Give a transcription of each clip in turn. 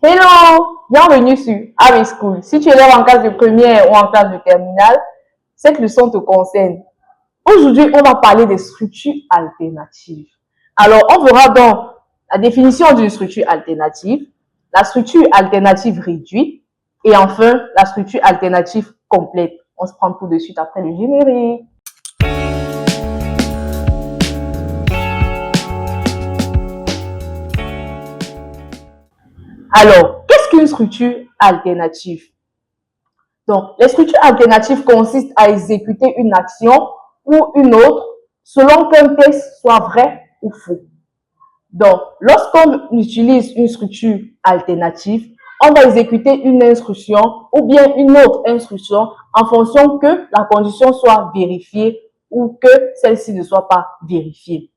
Hello, bienvenue sur Harry School. Si tu es là en classe de première ou en classe de terminale, cette leçon te concerne. Aujourd'hui, on va parler des structures alternatives. Alors, on verra donc la définition d'une structure alternative, la structure alternative réduite et enfin la structure alternative complète. On se prend tout de suite après le générique. Alors, qu'est-ce qu'une structure alternative? Donc, les structures alternatives consistent à exécuter une action ou une autre selon qu'un test soit vrai ou faux. Donc, lorsqu'on utilise une structure alternative, on va exécuter une instruction ou bien une autre instruction en fonction que la condition soit vérifiée ou que celle-ci ne soit pas vérifiée.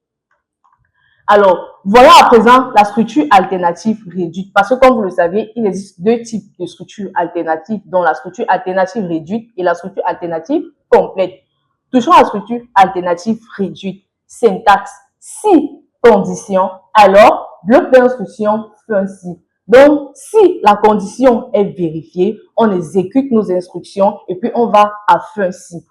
Alors, voilà à présent la structure alternative réduite. Parce que comme vous le savez, il existe deux types de structures alternatives, dont la structure alternative réduite et la structure alternative complète. Touchons à la structure alternative réduite. Syntaxe: si condition, alors bloc d'instruction fin si. Donc, si la condition est vérifiée, on exécute nos instructions et puis on va à fin si.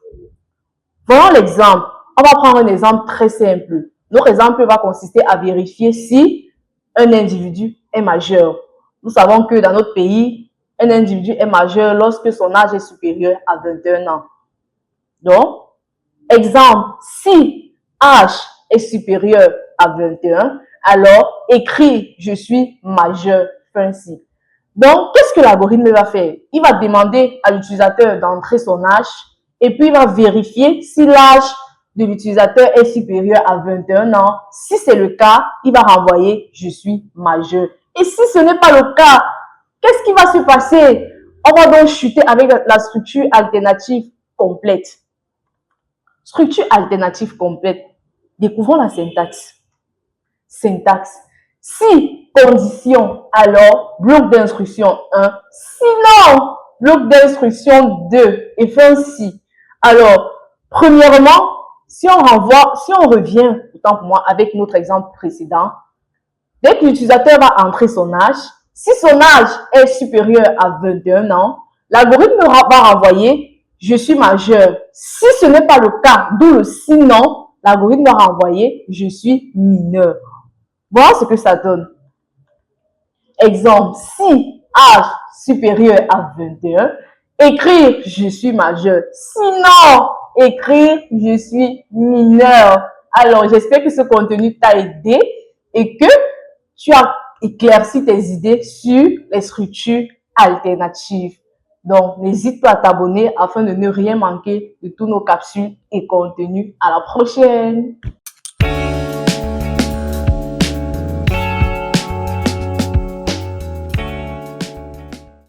Voyons l'exemple. On va prendre un exemple très simple. Notre exemple va consister à vérifier si un individu est majeur. Nous savons que dans notre pays, un individu est majeur lorsque son âge est supérieur à 21 ans. Donc, exemple, si âge est supérieur à 21, alors écrit « je suis majeur » fin si. Donc, qu'est-ce que l'algorithme va faire? Il va demander à l'utilisateur d'entrer son âge et puis il va vérifier si l'âge de l'utilisateur est supérieur à 21 ans. Si c'est le cas, il va renvoyer « je suis majeur ». Et si ce n'est pas le cas, qu'est-ce qui va se passer? On va donc chuter avec la structure alternative complète. Structure alternative complète. Découvrons la syntaxe. Syntaxe: si condition, alors bloc d'instruction 1, sinon bloc d'instruction 2 et fin si. Alors, premièrement, si on revient, autant pour moi, avec notre exemple précédent, dès que l'utilisateur va entrer son âge, si son âge est supérieur à 21 ans, l'algorithme va renvoyer « je suis majeur ». Si ce n'est pas le cas, d'où le sinon, l'algorithme va renvoyer « je suis mineur ». Voilà ce que ça donne. Exemple, si âge supérieur à 21, écrire « je suis majeur ». Sinon, écrire « je suis mineur ». Alors, j'espère que ce contenu t'a aidé et que tu as éclairci tes idées sur les structures alternatives. Donc, n'hésite pas à t'abonner afin de ne rien manquer de tous nos capsules et contenus. À la prochaine!